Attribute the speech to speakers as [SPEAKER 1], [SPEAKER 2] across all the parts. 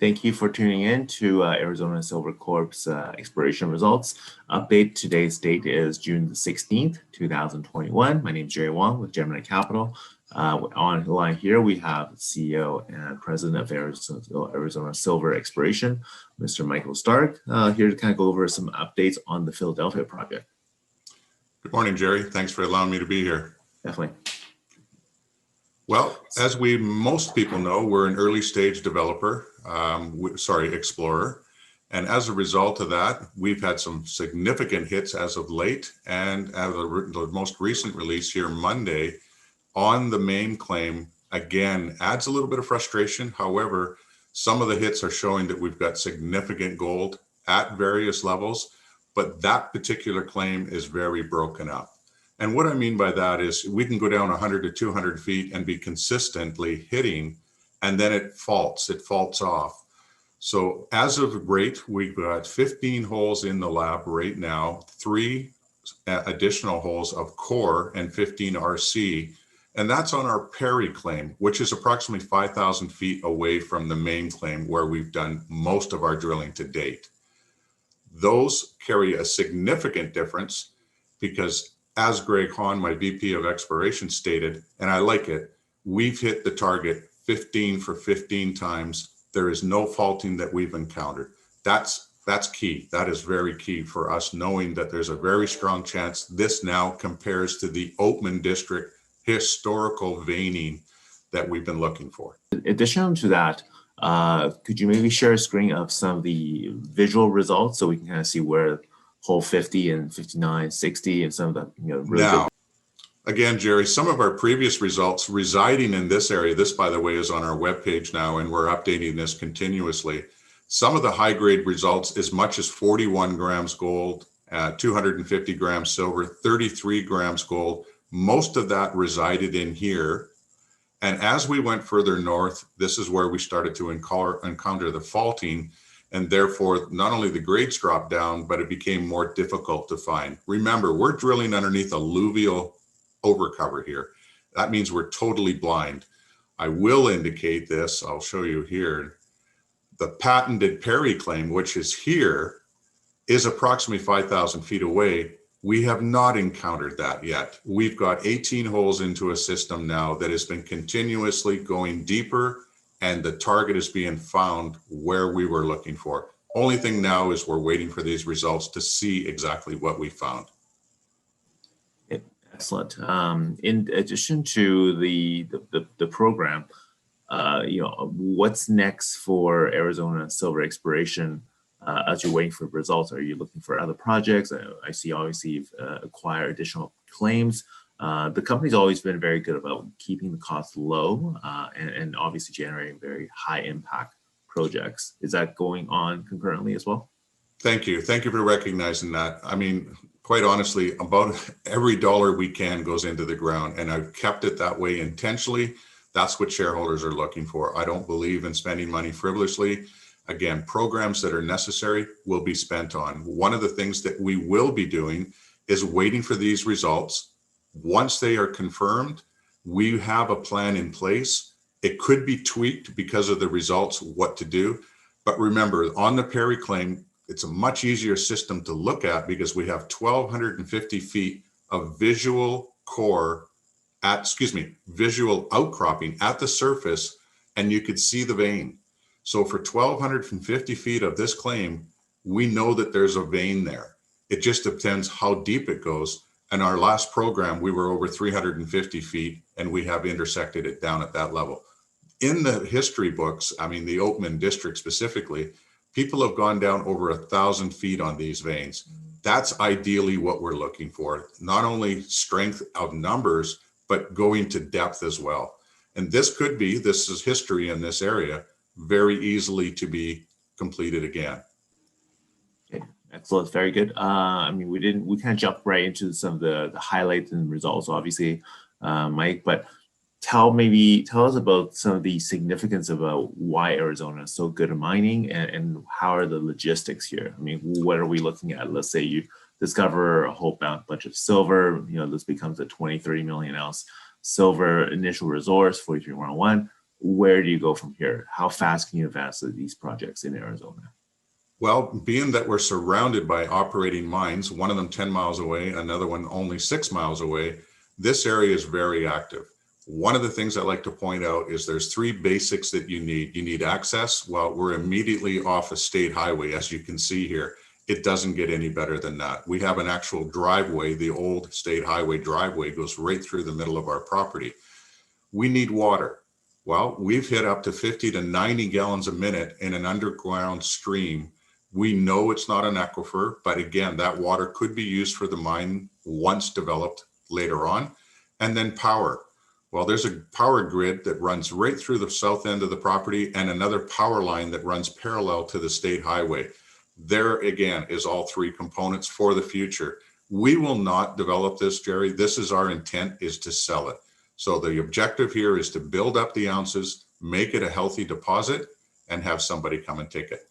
[SPEAKER 1] Thank you for tuning in to Arizona Silver Corp's exploration results update. Today's date is June the 16th, 2021. My name is Jerry Wong with Gemini Capital. On the line here, we have CEO and President of Arizona Silver Exploration, Mr. Michael Stark, here to kind of go over some updates on the Philadephia project.
[SPEAKER 2] Good morning, Jerry. Thanks for allowing me to be here.
[SPEAKER 1] Definitely.
[SPEAKER 2] Well, as most people know, we're an early stage developer, explorer. And as a result of that, we've had some significant hits as of late. And as the most recent release here Monday on the main claim, again, adds a little bit of frustration. However, some of the hits are showing that we've got significant gold at various levels, but that particular claim is very broken up. And what I mean by that is we can go down 100 to 200 feet and be consistently hitting, and then it faults off. So as of late, we've got 15 holes in the lab right now, 3 additional holes of core and 15 RC. And that's on our Perry claim, which is approximately 5,000 feet away from the main claim where we've done most of our drilling to date. Those carry a significant difference because, as Greg Hahn, my VP of Exploration, stated, and I like it, we've hit the target 15 for 15 times. There is no faulting that we've encountered. That's key. That is very key for us, knowing that there's a very strong chance this now compares to the Oatman District historical veining that we've been looking for.
[SPEAKER 1] In addition to that, could you maybe share a screen of some of the visual results so we can kind of see where hole 50 and 59, 60, and some of the really
[SPEAKER 2] now, again, Jerry, some of our previous results residing in this area, this, by the way, is on our webpage now, and we're updating this continuously. Some of the high-grade results, as much as 41 grams gold, 250 grams silver, 33 grams gold, most of that resided in here. And as we went further north, this is where we started to encounter the faulting. And therefore, not only the grades dropped down, but it became more difficult to find. Remember, we're drilling underneath alluvial overcover here. That means we're totally blind. I will indicate this, I'll show you here. The patented Perry claim, which is here, is approximately 5,000 feet away. We have not encountered that yet. We've got 18 holes into a system now that has been continuously going deeper, and the target is being found where we were looking for. Only thing now is we're waiting for these results to see exactly what we found.
[SPEAKER 1] Excellent. In addition to the program, what's next for Arizona Silver Exploration as you're waiting for results? Are you looking for other projects? I see obviously you've acquired additional claims. The company's always been very good about keeping the costs low and obviously generating very high impact projects. Is that going on concurrently as well?
[SPEAKER 2] Thank you. Thank you for recognizing that. I mean, quite honestly, about every dollar we can goes into the ground, and I've kept it that way intentionally. That's what shareholders are looking for. I don't believe in spending money frivolously. Again, programs that are necessary will be spent on. One of the things that we will be doing is waiting for these results. Once they are confirmed, we have a plan in place. It could be tweaked because of the results, what to do. But remember, on the Perry claim, it's a much easier system to look at because we have 1,250 feet of visual visual outcropping at the surface, and you could see the vein. So for 1,250 feet of this claim, we know that there's a vein there. It just depends how deep it goes. And our last program, we were over 350 feet, and we have intersected it down at that level. In the history books, I mean, the Oatman District specifically, people have gone down over 1,000 feet on these veins. That's ideally what we're looking for. Not only strength of numbers, but going to depth as well. And this is history in this area, very easily to be completed again.
[SPEAKER 1] Okay, excellent, very good. I mean, we kind of jumped right into some of the highlights and results, obviously, Mike, but tell us about some of the significance about why Arizona is so good at mining and how are the logistics here? I mean, what are we looking at? Let's say you discover a whole bunch of silver, this becomes a 20, 30 million ounce silver initial resource, 43-101. where do you go from here? How fast can you advance these projects in Arizona?
[SPEAKER 2] Well, being that we're surrounded by operating mines, one of them 10 miles away, another one only 6 miles away, this area is very active. One of the things I like to point out is there's 3 basics that you need. You need access. Well, we're immediately off a state highway, as you can see here. It doesn't get any better than that. We have an actual driveway. The old state highway driveway goes right through the middle of our property. We need water. Well, we've hit up to 50 to 90 gallons a minute in an underground stream. We know it's not an aquifer, but again, that water could be used for the mine once developed later on. And then power. Well, there's a power grid that runs right through the south end of the property and another power line that runs parallel to the state highway. There again is all 3 components for the future. We will not develop this, Jerry. This is our intent, is to sell it. So the objective here is to build up the ounces, make it a healthy deposit, and have somebody come and take it.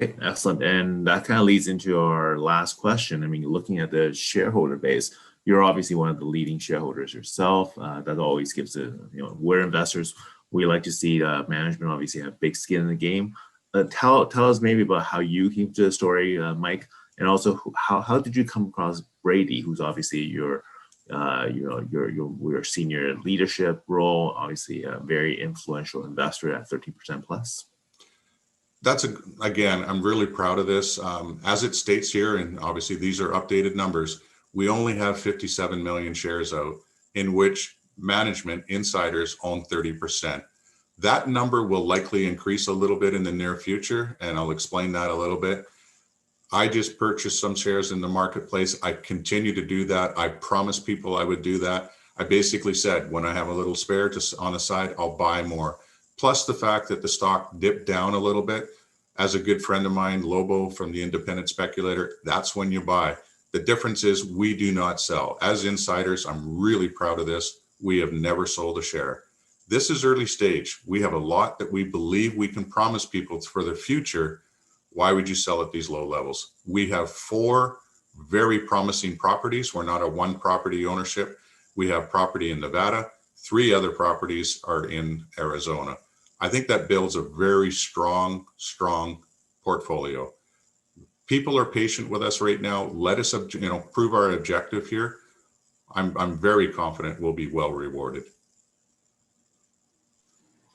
[SPEAKER 1] Okay, excellent. And that kind of leads into our last question. I mean, looking at the shareholder base, you're obviously one of the leading shareholders yourself. That always gives we're investors. We like to see management obviously have big skin in the game. Tell us maybe about how you came to the story, Mike, and also how did you come across Brady, who's obviously your senior leadership role, obviously a very influential investor at 13% plus.
[SPEAKER 2] Again, I'm really proud of this. As it states here, and obviously these are updated numbers, we only have 57 million shares out, in which management insiders own 30%. That number will likely increase a little bit in the near future, and I'll explain that a little bit. I just purchased some shares in the marketplace. I continue to do that. I promised people I would do that. I basically said, when I have a little spare on the side, I'll buy more. Plus the fact that the stock dipped down a little bit. As a good friend of mine, Lobo from the Independent Speculator, that's when you buy. The difference is we do not sell. As insiders, I'm really proud of this. We have never sold a share. This is early stage. We have a lot that we believe we can promise people for the future. Why would you sell at these low levels? We have 4 very promising properties. We're not a one property ownership. We have property in Nevada. 3 other properties are in Arizona. I think that builds a very strong portfolio. People are patient with us right now. Let us, prove our objective here. I'm very confident we'll be well rewarded.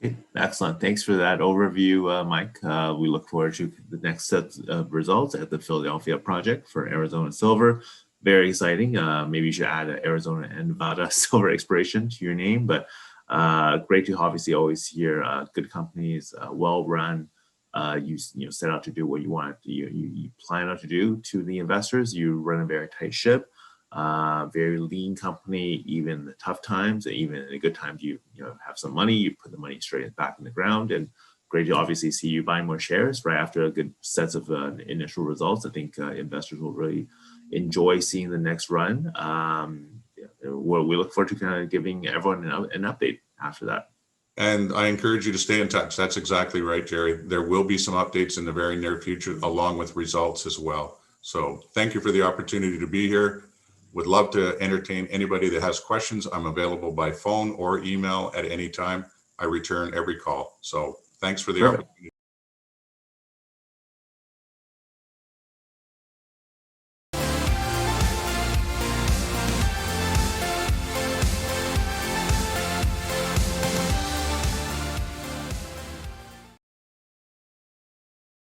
[SPEAKER 1] Okay, excellent. Thanks for that overview, Mike. We look forward to the next set of results at the Philadephia project for Arizona Silver. Very exciting. Maybe you should add Arizona and Nevada Silver Exploration to your name, but great to obviously always hear good companies, well run. You set out to do what you want. You plan out to do to the investors. You run a very tight ship, very lean company. Even in the tough times, even in the good times, you have some money. You put the money straight back in the ground, and great to obviously see you buying more shares right after a good sets of initial results. I think investors will really enjoy seeing the next run. We look forward to kind of giving everyone an update after that.
[SPEAKER 2] And I encourage you to stay in touch. That's exactly right, Jerry. There will be some updates in the very near future, along with results as well. So thank you for the opportunity to be here. Would love to entertain anybody that has questions. I'm available by phone or email at any time. I return every call. So thanks for the opportunity.